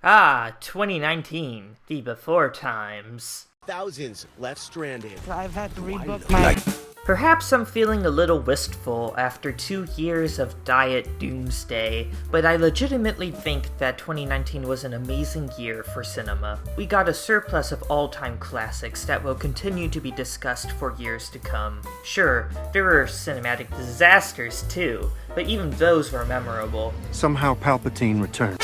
Ah, 2019, the before times. Thousands left stranded. I've had to rebook my... Perhaps I'm feeling a little wistful after 2 years of diet doomsday, but I legitimately think that 2019 was an amazing year for cinema. We got a surplus of all-time classics that will continue to be discussed for years to come. Sure, there were cinematic disasters too, but even those were memorable. Somehow Palpatine returned.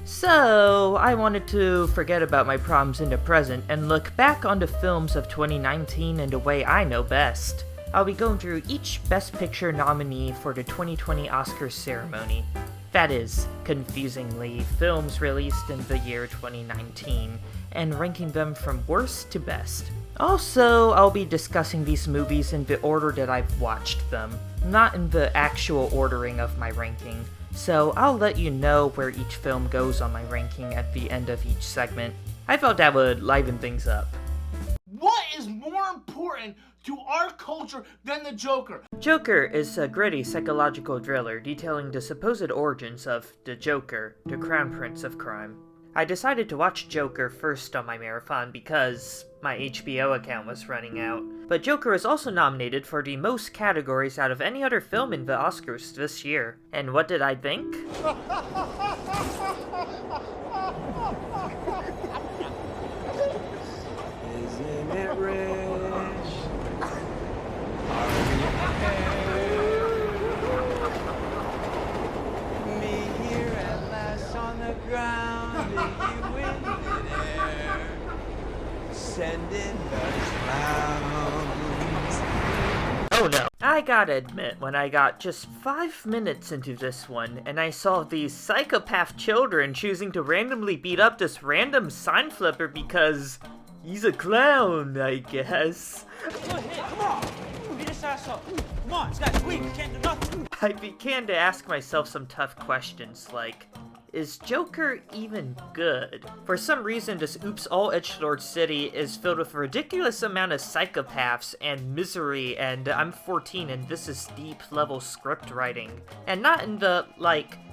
So, I wanted to forget about my problems in the present and look back on the films of 2019 in the way I know best. I'll be going through each Best Picture nominee for the 2020 Oscars ceremony. That is, confusingly, films released in the year 2019, and ranking them from worst to best. Also, I'll be discussing these movies in the order that I've watched them, not in the actual ordering of my ranking. So I'll let you know where each film goes on my ranking at the end of each segment. I thought that would liven things up. What is more important to our culture than the Joker? Joker is a gritty psychological thriller detailing the supposed origins of the Joker, the crown prince of crime. I decided to watch Joker first on my marathon because my HBO account was running out. But Joker is also nominated for the most categories out of any other film in the Oscars this year. And what did I think? Isn't it rich? Me here at last on the ground, and you in midair, sending the clowns. Oh no. I gotta admit, when I got just 5 minutes into this one, and I saw these psychopath children choosing to randomly beat up this random sign flipper because he's a clown, I guess. Come on! Beat his ass up! Come on, this guy's weak, can't do nothing! I began to ask myself some tough questions like, is Joker even good? For some reason, this Oops All Edgelord City is filled with a ridiculous amount of psychopaths and misery, and I'm 14 and this is deep-level script writing. And not in the,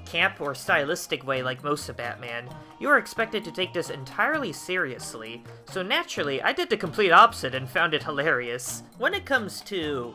camp or stylistic way like most of Batman. You are expected to take this entirely seriously, so naturally, I did the complete opposite and found it hilarious. When it comes to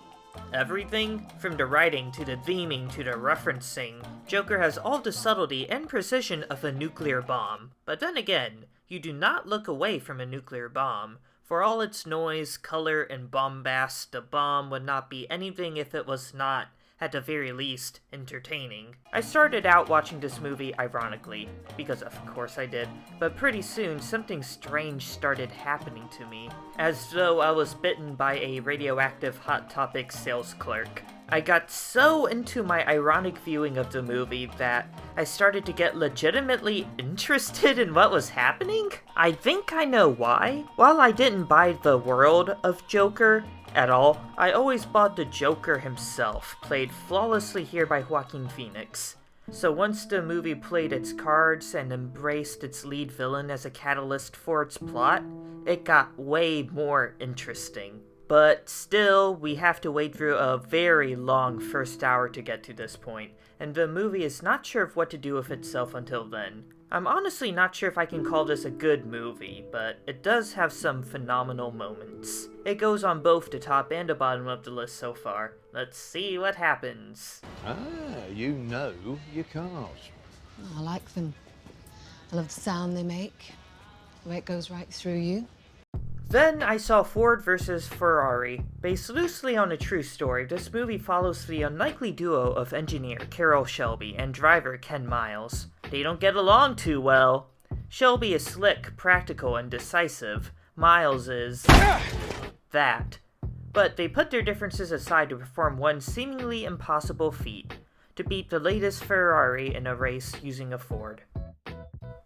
everything, from the writing to the theming to the referencing, Joker has all the subtlety and precision of a nuclear bomb. But then again, you do not look away from a nuclear bomb. For all its noise, color, and bombast, the bomb would not be anything if it was not, at the very least, entertaining. I started out watching this movie ironically, because of course I did, but pretty soon something strange started happening to me, as though I was bitten by a radioactive Hot Topic sales clerk. I got so into my ironic viewing of the movie that I started to get legitimately interested in what was happening? I think I know why. While I didn't buy the world of Joker at all, I always bought the Joker himself, played flawlessly here by Joaquin Phoenix. So once the movie played its cards and embraced its lead villain as a catalyst for its plot, it got way more interesting. But still, we have to wade through a very long first hour to get to this point, and the movie is not sure of what to do with itself until then. I'm honestly not sure if I can call this a good movie, but it does have some phenomenal moments. It goes on both the top and the bottom of the list so far. Let's see what happens. Ah, you know your cars. I like them. I love the sound they make, the way it goes right through you. Then I saw Ford vs. Ferrari. Based loosely on a true story, this movie follows the unlikely duo of engineer Carroll Shelby and driver Ken Miles. They don't get along too well. Shelby is slick, practical, and decisive. Miles is that. But they put their differences aside to perform one seemingly impossible feat: to beat the latest Ferrari in a race using a Ford.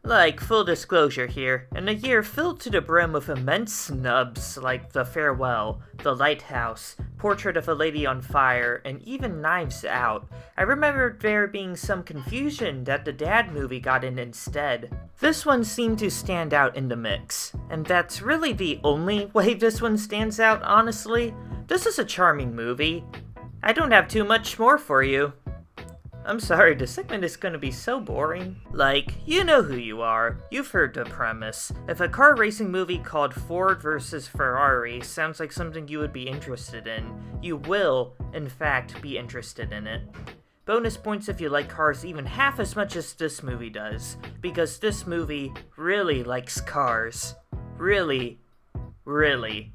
Like, full disclosure here, in a year filled to the brim with immense snubs like The Farewell, The Lighthouse, Portrait of a Lady on Fire, and even Knives Out, I remember there being some confusion that the Dad movie got in instead. This one seemed to stand out in the mix, and that's really the only way this one stands out, honestly. This is a charming movie. I don't have too much more for you. I'm sorry, this segment is gonna be so boring. Like, you know who you are. You've heard the premise. If a car racing movie called Ford vs. Ferrari sounds like something you would be interested in, you will, in fact, be interested in it. Bonus points if you like cars even half as much as this movie does, because this movie really likes cars. Really, really.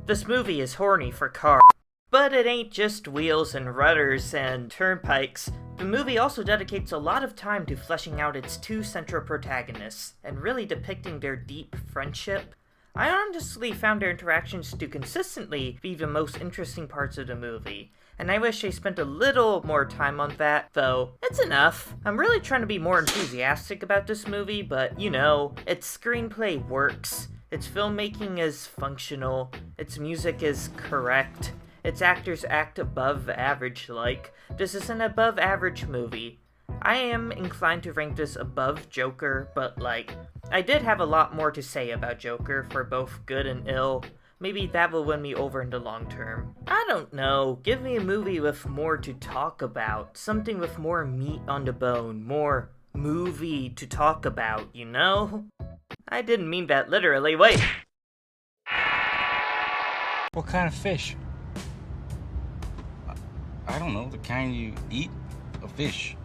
This movie is horny for cars. But it ain't just wheels and rudders and turnpikes. The movie also dedicates a lot of time to fleshing out its two central protagonists, and really depicting their deep friendship. I honestly found their interactions to consistently be the most interesting parts of the movie, and I wish they spent a little more time on that, though it's enough. I'm really trying to be more enthusiastic about this movie, but you know, its screenplay works, its filmmaking is functional, its music is correct, its actors act above average like. This is an above average movie. I am inclined to rank this above Joker, but like, I did have a lot more to say about Joker for both good and ill. Maybe that will win me over in the long term. I don't know, give me a movie with more to talk about. Something with more meat on the bone, more movie to talk about, you know? I didn't mean that literally, wait! What kind of fish? I don't know, the kind you eat? A fish.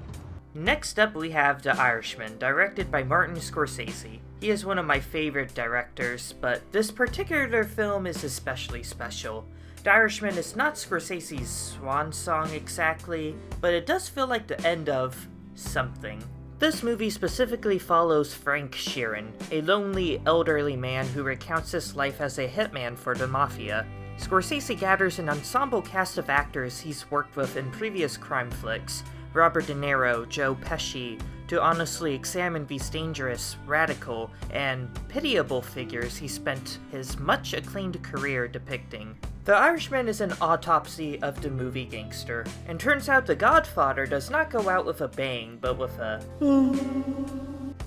Next up we have The Irishman, directed by Martin Scorsese. He is one of my favorite directors, but this particular film is especially special. The Irishman is not Scorsese's swan song exactly, but it does feel like the end of something. This movie specifically follows Frank Sheeran, a lonely, elderly man who recounts his life as a hitman for the mafia. Scorsese gathers an ensemble cast of actors he's worked with in previous crime flicks, Robert De Niro, Joe Pesci, to honestly examine these dangerous, radical, and pitiable figures he spent his much acclaimed career depicting. The Irishman is an autopsy of the movie gangster, and turns out The Godfather does not go out with a bang, but with a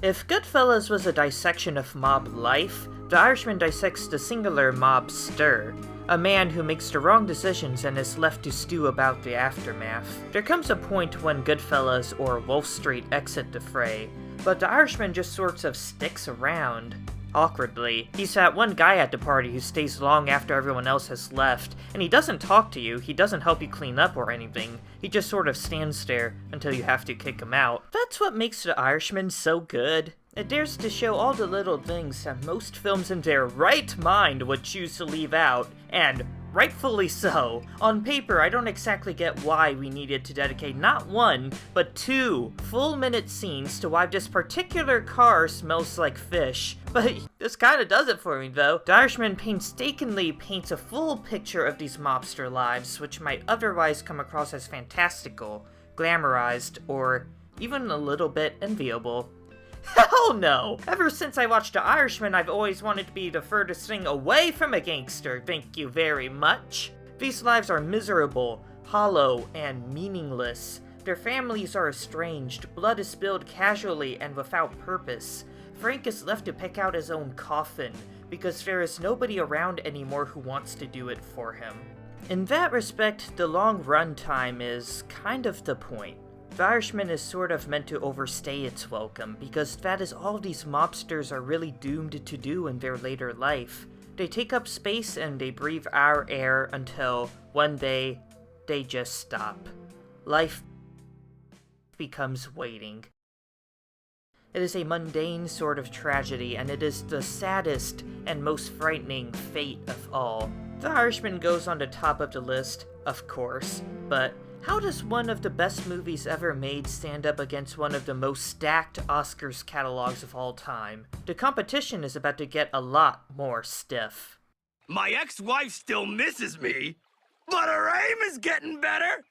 If Goodfellas was a dissection of mob life, The Irishman dissects the singular mobster, a man who makes the wrong decisions and is left to stew about the aftermath. There comes a point when Goodfellas or Wolf Street exit the fray, but the Irishman just sort of sticks around. Awkwardly, he's that one guy at the party who stays long after everyone else has left, and he doesn't talk to you, he doesn't help you clean up or anything, he just sort of stands there until you have to kick him out. That's what makes The Irishman so good. It dares to show all the little things that most films in their right mind would choose to leave out, and rightfully so. On paper, I don't exactly get why we needed to dedicate not one, but 2 full-minute scenes to why this particular car smells like fish. But this kinda does it for me, though. The Irishman painstakingly paints a full picture of these mobster lives, which might otherwise come across as fantastical, glamorized, or even a little bit enviable. Hell no! Ever since I watched The Irishman, I've always wanted to be the furthest thing away from a gangster, thank you very much. These lives are miserable, hollow, and meaningless. Their families are estranged, blood is spilled casually and without purpose. Frank is left to pick out his own coffin, because there is nobody around anymore who wants to do it for him. In that respect, the long run time is kind of the point. The Irishman is sort of meant to overstay its welcome, because that is all these mobsters are really doomed to do in their later life. They take up space and they breathe our air until, one day, they just stop. Life becomes waiting. It is a mundane sort of tragedy, and it is the saddest and most frightening fate of all. The Irishman goes on the top of the list, of course, but how does one of the best movies ever made stand up against one of the most stacked Oscars catalogs of all time? The competition is about to get a lot more stiff. My ex-wife still misses me, but her aim is getting better!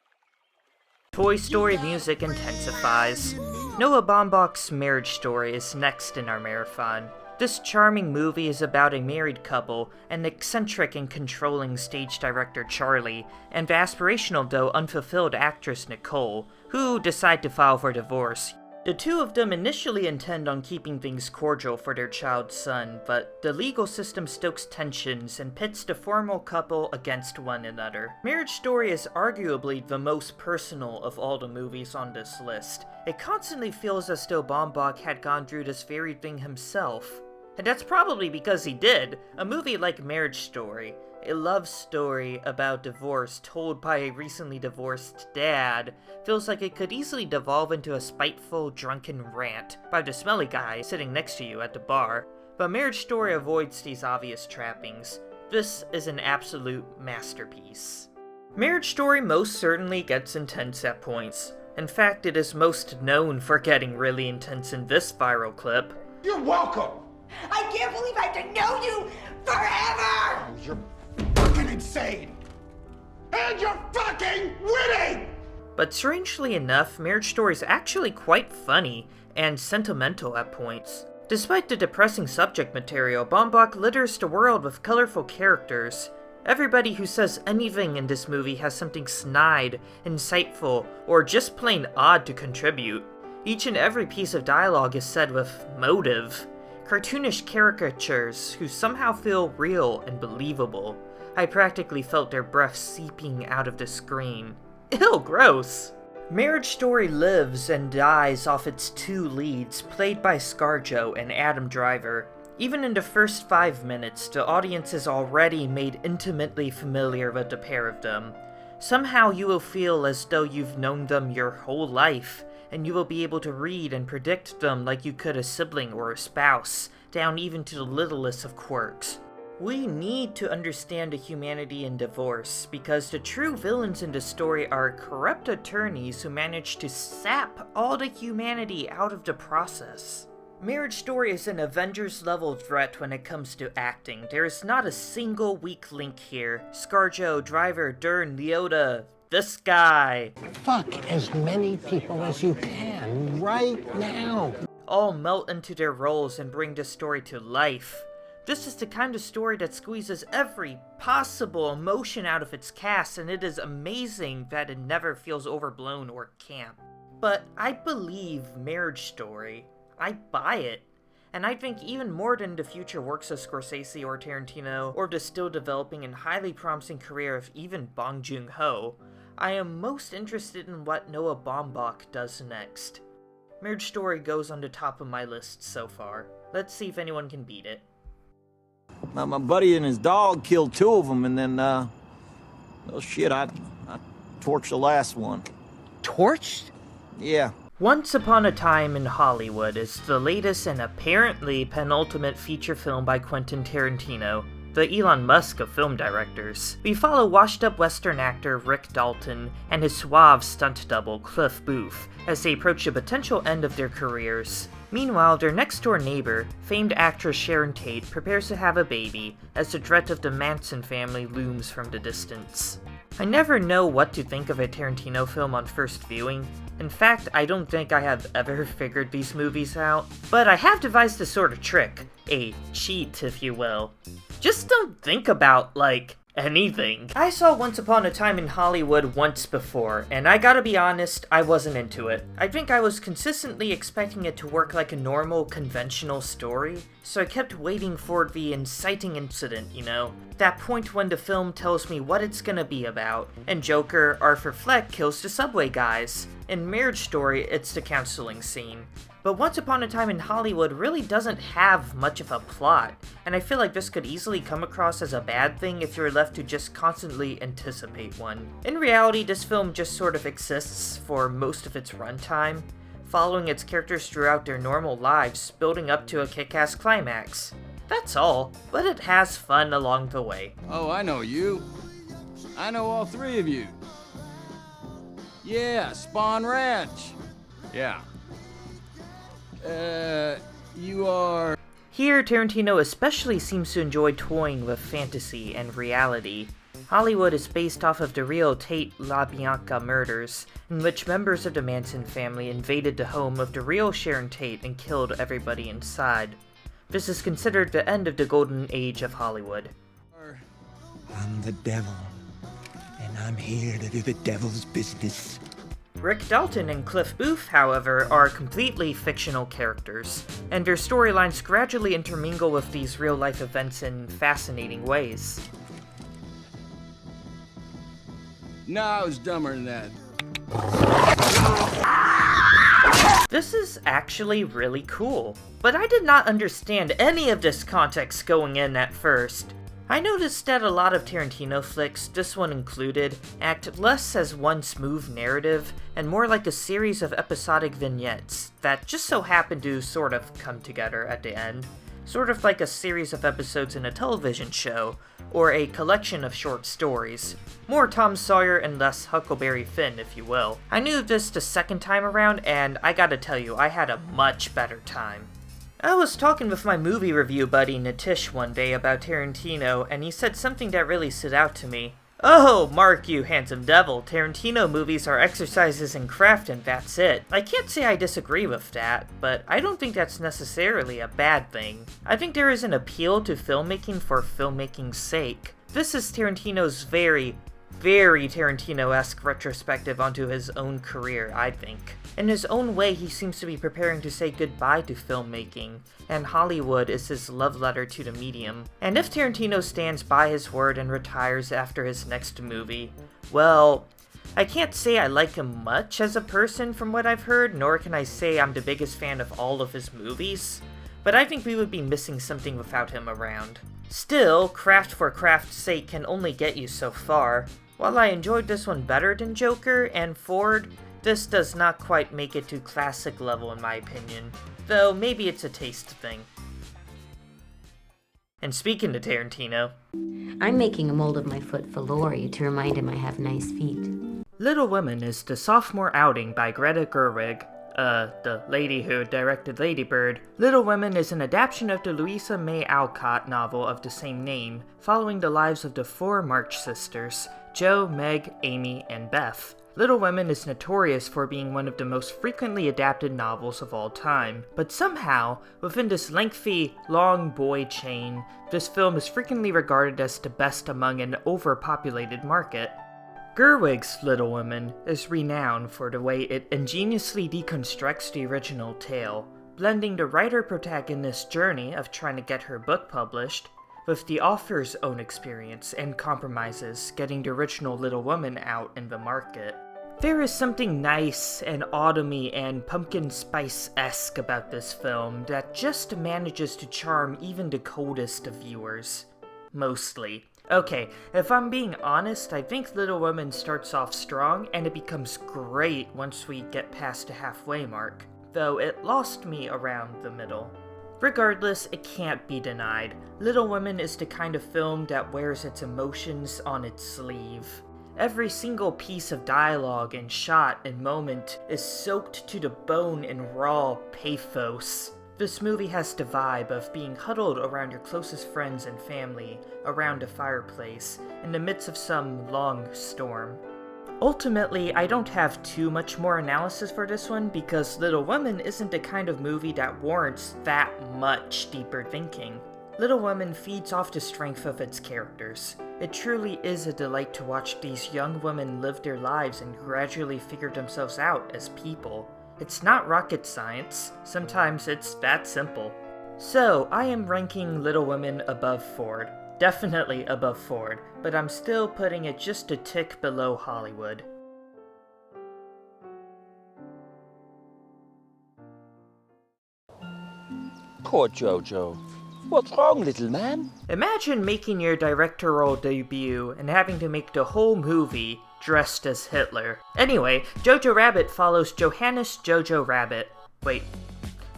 Toy Story music intensifies. Noah Baumbach's Marriage Story is next in our marathon. This charming movie is about a married couple, an eccentric and controlling stage director Charlie, and the aspirational though unfulfilled actress Nicole, who decide to file for divorce. The two of them initially intend on keeping things cordial for their child's son, but the legal system stokes tensions and pits the formal couple against one another. Marriage Story is arguably the most personal of all the movies on this list. It constantly feels as though Baumbach had gone through this very thing himself. And that's probably because he did. A movie like Marriage Story, a love story about divorce told by a recently divorced dad, feels like it could easily devolve into a spiteful, drunken rant by the smelly guy sitting next to you at the bar. But Marriage Story avoids these obvious trappings. This is an absolute masterpiece. Marriage Story most certainly gets intense at points. In fact, it is most known for getting really intense in this viral clip. You're welcome! I can't believe I have to know you forever! Oh, you're fucking insane! And you're fucking winning! But strangely enough, Marriage Story is actually quite funny and sentimental at points. Despite the depressing subject material, Baumbach litters the world with colorful characters. Everybody who says anything in this movie has something snide, insightful, or just plain odd to contribute. Each and every piece of dialogue is said with motive. Cartoonish caricatures who somehow feel real and believable. I practically felt their breath seeping out of the screen. Ew, gross! Marriage Story lives and dies off its two leads, played by ScarJo and Adam Driver. Even in the first 5 minutes, the audience is already made intimately familiar with the pair of them. Somehow you will feel as though you've known them your whole life, and you will be able to read and predict them like you could a sibling or a spouse, down even to the littlest of quirks. We need to understand the humanity in divorce, because the true villains in the story are corrupt attorneys who manage to sap all the humanity out of the process. Marriage Story is an Avengers-level threat when it comes to acting. There is not a single weak link here. ScarJo, Driver, Dern, Leota, this guy. Fuck as many people as you can right now. All melt into their roles and bring the story to life. This is the kind of story that squeezes every possible emotion out of its cast, and it is amazing that it never feels overblown or camp. But I believe Marriage Story. I buy it. And I think even more than the future works of Scorsese or Tarantino, or the still developing and highly promising career of even Bong Joon-ho, I am most interested in what Noah Baumbach does next. Marriage Story goes on the top of my list so far. Let's see if anyone can beat it. My buddy and his dog killed 2 of them, and then, well, shit, I torched the last one. Torched? Yeah. Once Upon a Time in Hollywood is the latest and apparently penultimate feature film by Quentin Tarantino, the Elon Musk of film directors. We follow washed-up Western actor Rick Dalton and his suave stunt double Cliff Booth as they approach the potential end of their careers. Meanwhile, their next-door neighbor, famed actress Sharon Tate, prepares to have a baby as the threat of the Manson family looms from the distance. I never know what to think of a Tarantino film on first viewing. In fact, I don't think I have ever figured these movies out, but I have devised a sort of trick, a cheat if you will. Just don't think about, like, anything. I saw Once Upon a Time in Hollywood once before, and I gotta be honest, I wasn't into it. I think I was consistently expecting it to work like a normal, conventional story, so I kept waiting for the inciting incident, you know? That point when the film tells me what it's gonna be about, and Joker, Arthur Fleck, kills the subway guys. In Marriage Story, it's the counseling scene. But Once Upon a Time in Hollywood really doesn't have much of a plot, and I feel like this could easily come across as a bad thing if you're left to just constantly anticipate one. In reality, this film just sort of exists for most of its runtime, following its characters throughout their normal lives, building up to a kick-ass climax. That's all, but it has fun along the way. Oh, I know you. I know all 3 of you. Yeah, Spawn Ranch. Yeah. You are... Here, Tarantino especially seems to enjoy toying with fantasy and reality. Hollywood is based off of the real Tate LaBianca murders, in which members of the Manson family invaded the home of the real Sharon Tate and killed everybody inside. This is considered the end of the golden age of Hollywood. I'm the devil, and I'm here to do the devil's business. Rick Dalton and Cliff Booth, however, are completely fictional characters, and their storylines gradually intermingle with these real-life events in fascinating ways. No, I was dumber than that. This is actually really cool, but I did not understand any of this context going in at first. I noticed that a lot of Tarantino flicks, this one included, act less as one smooth narrative and more like a series of episodic vignettes that just so happen to sort of come together at the end. Sort of like a series of episodes in a television show, or a collection of short stories. More Tom Sawyer and less Huckleberry Finn, if you will. I knew this the second time around, and I gotta tell you, I had a much better time. I was talking with my movie review buddy Nitish one day about Tarantino, and he said something that really stood out to me. "Oh, Mark, you handsome devil, Tarantino movies are exercises in craft and that's it." I can't say I disagree with that, but I don't think that's necessarily a bad thing. I think there is an appeal to filmmaking for filmmaking's sake. This is Tarantino's very Tarantino-esque retrospective onto his own career, I think. In his own way, he seems to be preparing to say goodbye to filmmaking, and Hollywood is his love letter to the medium. And if Tarantino stands by his word and retires after his next movie, well, I can't say I like him much as a person from what I've heard, nor can I say I'm the biggest fan of all of his movies, but I think we would be missing something without him around. Still, craft for craft's sake can only get you so far. While I enjoyed this one better than Joker and Ford, this does not quite make it to classic level in my opinion, though maybe it's a taste thing. And speaking to Tarantino, I'm making a mold of my foot for Laurie to remind him I have nice feet. Little Women is the sophomore outing by Greta Gerwig, the lady who directed Lady Bird. Little Women is an adaptation of the Louisa May Alcott novel of the same name, following the lives of the four March sisters, Jo, Meg, Amy, and Beth. Little Women is notorious for being one of the most frequently adapted novels of all time, but somehow, within this lengthy, long boy chain, this film is frequently regarded as the best among an overpopulated market. Gerwig's Little Women is renowned for the way it ingeniously deconstructs the original tale, blending the writer-protagonist's journey of trying to get her book published with the author's own experience and compromises getting the original Little Woman out in the market. There is something nice and autumny and pumpkin spice-esque about this film that just manages to charm even the coldest of viewers. Mostly. Okay, if I'm being honest, I think Little Women starts off strong and it becomes great once we get past the halfway mark, though it lost me around the middle. Regardless, it can't be denied. Little Women is the kind of film that wears its emotions on its sleeve. Every single piece of dialogue and shot and moment is soaked to the bone in raw pathos. This movie has the vibe of being huddled around your closest friends and family, around a fireplace, in the midst of some long storm. Ultimately, I don't have too much more analysis for this one because Little Women isn't the kind of movie that warrants that much deeper thinking. Little Women feeds off the strength of its characters. It truly is a delight to watch these young women live their lives and gradually figure themselves out as people. It's not rocket science, sometimes it's that simple. So, I am ranking Little Women above Ford. Definitely above Ford, but I'm still putting it just a tick below Hollywood. Poor Jojo. What's wrong, little man? Imagine making your directorial debut and having to make the whole movie dressed as Hitler. Anyway, Jojo Rabbit follows Johannes Jojo Rabbit.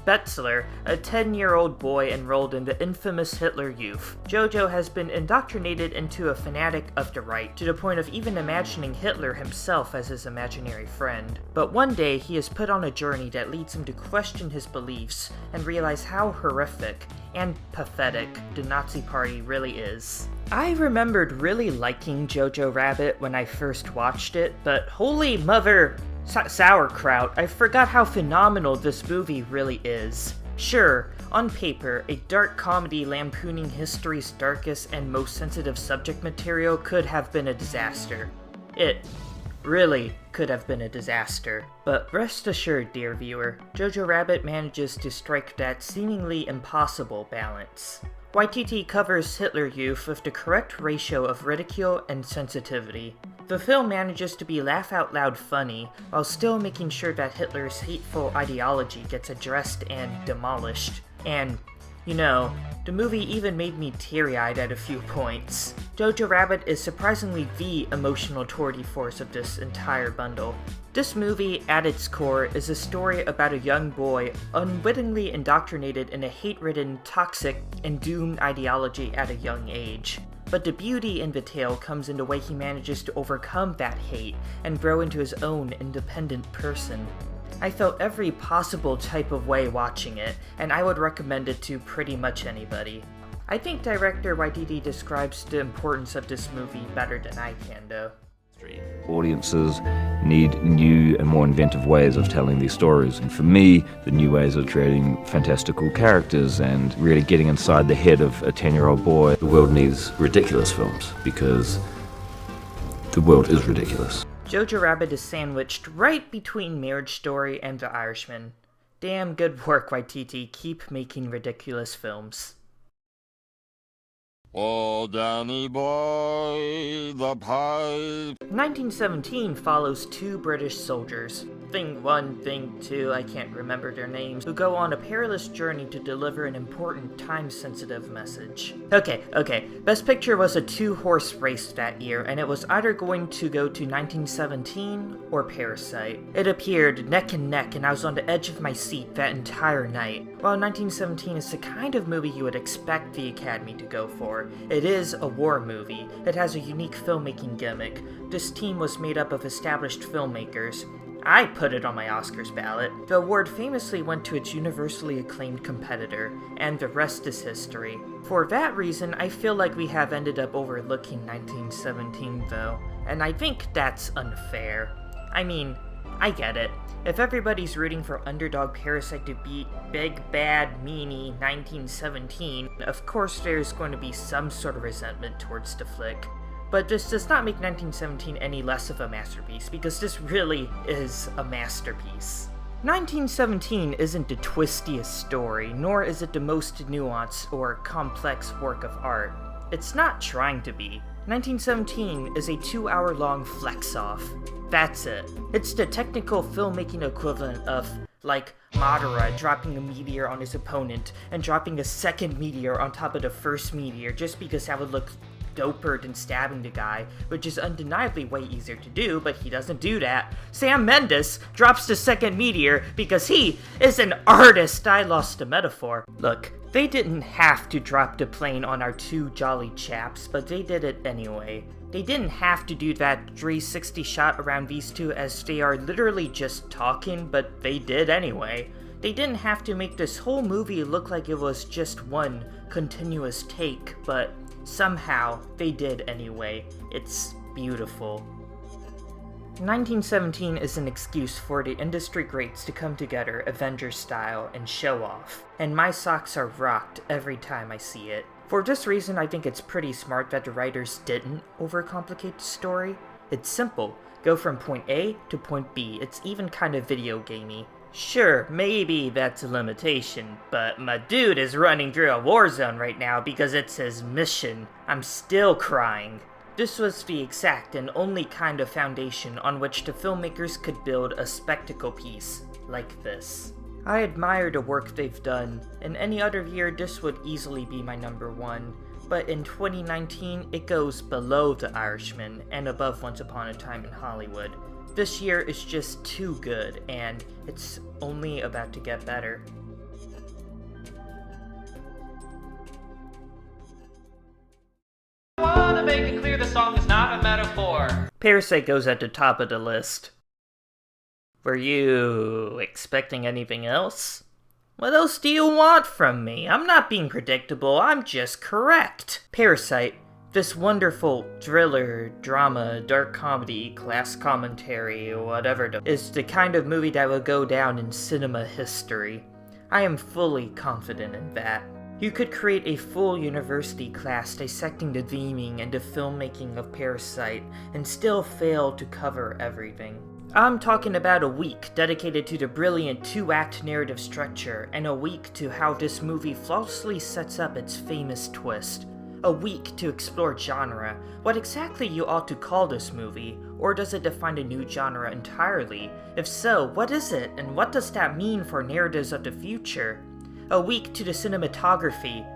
Betzler, a 10-year-old boy enrolled in the infamous Hitler Youth. Jojo has been indoctrinated into a fanatic of the right, to the point of even imagining Hitler himself as his imaginary friend. But one day, he is put on a journey that leads him to question his beliefs and realize how horrific and pathetic the Nazi Party really is. I remembered really liking Jojo Rabbit when I first watched it, but holy mother sauerkraut, I forgot how phenomenal this movie really is. Sure, on paper, a dark comedy lampooning history's darkest and most sensitive subject material could have been a disaster. It really could have been a disaster. But rest assured, dear viewer, Jojo Rabbit manages to strike that seemingly impossible balance. Waititi covers Hitler Youth with the correct ratio of ridicule and sensitivity. The film manages to be laugh-out-loud funny, while still making sure that Hitler's hateful ideology gets addressed and demolished. And, you know, the movie even made me teary-eyed at a few points. Jojo Rabbit is surprisingly the emotional tour de force of this entire bundle. This movie, at its core, is a story about a young boy unwittingly indoctrinated in a hate-ridden, toxic, and doomed ideology at a young age. But the beauty in the tale comes in the way he manages to overcome that hate and grow into his own independent person. I felt every possible type of way watching it, and I would recommend it to pretty much anybody. I think director Waititi describes the importance of this movie better than I can, though. Audiences need new and more inventive ways of telling these stories, and for me, the new ways of creating fantastical characters and really getting inside the head of a 10-year-old boy. The world needs ridiculous films, because the world is ridiculous. Jojo Rabbit is sandwiched right between Marriage Story and The Irishman. Damn good work, Waititi. Keep making ridiculous films. Oh, Danny boy, the pipe. 1917 follows two British soldiers, Thing 1, Thing 2, I can't remember their names, who go on a perilous journey to deliver an important time-sensitive message. Okay, Best Picture was a two-horse race that year, and it was either going to go to 1917 or Parasite. It appeared neck and neck, and I was on the edge of my seat that entire night. While 1917 is the kind of movie you would expect the Academy to go for, it is a war movie. It has a unique filmmaking gimmick. This team was made up of established filmmakers. I put it on my Oscars ballot. The award famously went to its universally acclaimed competitor, and the rest is history. For that reason, I feel like we have ended up overlooking 1917 though, and I think that's unfair. I mean, I get it. If everybody's rooting for underdog Parasite to beat big bad meanie 1917, of course there's going to be some sort of resentment towards the flick. But this does not make 1917 any less of a masterpiece, because this really is a masterpiece. 1917 isn't the twistiest story, nor is it the most nuanced or complex work of art. It's not trying to be. 1917 is a 2-hour-long flex-off. That's it. It's the technical filmmaking equivalent of, like, Madara dropping a meteor on his opponent and dropping a second meteor on top of the first meteor just because that would look doper than stabbing the guy, which is undeniably way easier to do, but he doesn't do that. Sam Mendes drops the second meteor because he is an artist. I lost the metaphor. Look, they didn't have to drop the plane on our two jolly chaps, but they did it anyway. They didn't have to do that 360 shot around these two as they are literally just talking, but they did anyway. They didn't have to make this whole movie look like it was just one continuous take, but somehow they did anyway. It's beautiful. 1917 is an excuse for the industry greats to come together Avengers style and show off, and my socks are rocked every time I see it. For this reason, I think it's pretty smart that the writers didn't overcomplicate the story. It's simple. Go from point A to point B. It's even kind of video gamey. Sure, maybe that's a limitation, but my dude is running through a war zone right now because it's his mission. I'm still crying. This was the exact and only kind of foundation on which the filmmakers could build a spectacle piece like this. I admire the work they've done. In any other year, this would easily be my number one, but in 2019, it goes below The Irishman and above Once Upon a Time in Hollywood. This year is just too good, and it's only about to get better. I wanna make it clear the song is not a metaphor. Parasite goes at the top of the list. Were you expecting anything else? What else do you want from me? I'm not being predictable, I'm just correct. Parasite, this wonderful thriller, drama, dark comedy, class commentary, whatever, is the kind of movie that will go down in cinema history. I am fully confident in that. You could create a full university class dissecting the theming and the filmmaking of Parasite and still fail to cover everything. I'm talking about a week dedicated to the brilliant 2-act narrative structure, and a week to how this movie flawlessly sets up its famous twist. A week to explore genre, what exactly you ought to call this movie, or does it define a new genre entirely? If so, what is it, and what does that mean for narratives of the future? A week to the cinematography,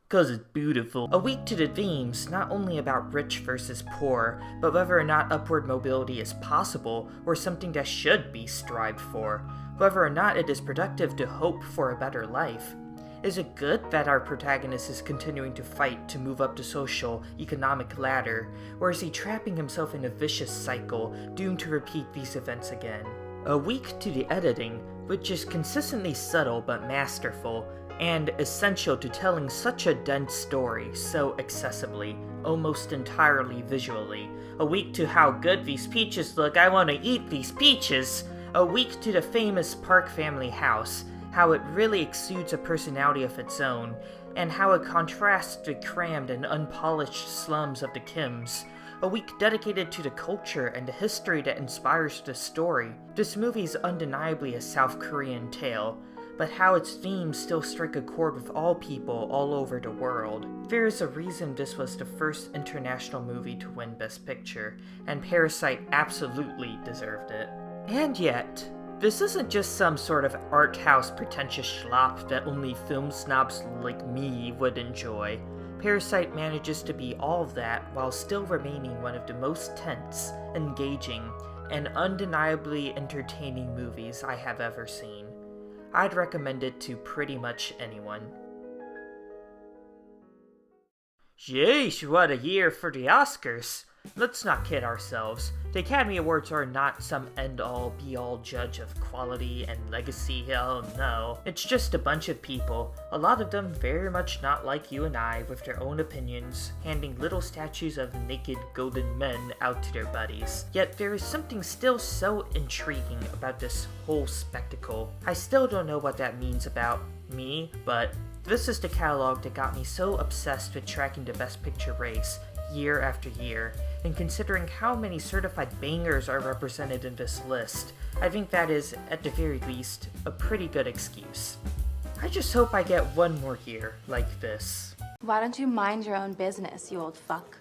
cause it's beautiful. A week to the themes, not only about rich versus poor, but whether or not upward mobility is possible, or something that should be strived for. Whether or not it is productive to hope for a better life. Is it good that our protagonist is continuing to fight to move up the social, economic ladder, or is he trapping himself in a vicious cycle, doomed to repeat these events again? A week to the editing, which is consistently subtle but masterful, and essential to telling such a dense story so accessibly, almost entirely visually. A week to how good these peaches look, I want to eat these peaches! A week to the famous Park family house, how it really exudes a personality of its own, and how it contrasts the crammed and unpolished slums of the Kims. A week dedicated to the culture and the history that inspires the story. This movie is undeniably a South Korean tale, but how its themes still strike a chord with all people all over the world. There is a reason this was the first international movie to win Best Picture, and Parasite absolutely deserved it. And yet, this isn't just some sort of art house pretentious schlop that only film snobs like me would enjoy. Parasite manages to be all of that while still remaining one of the most tense, engaging, and undeniably entertaining movies I have ever seen. I'd recommend it to pretty much anyone. Jeez, what a year for the Oscars! Let's not kid ourselves. The Academy Awards are not some end-all, be-all judge of quality and legacy, oh no. It's just a bunch of people, a lot of them very much not like you and I, with their own opinions, handing little statues of naked golden men out to their buddies. Yet there is something still so intriguing about this whole spectacle. I still don't know what that means about me, but this is the catalog that got me so obsessed with tracking the Best Picture race, year after year, and considering how many certified bangers are represented in this list, I think that is, at the very least, a pretty good excuse. I just hope I get one more year like this. Why don't you mind your own business, you old fuck?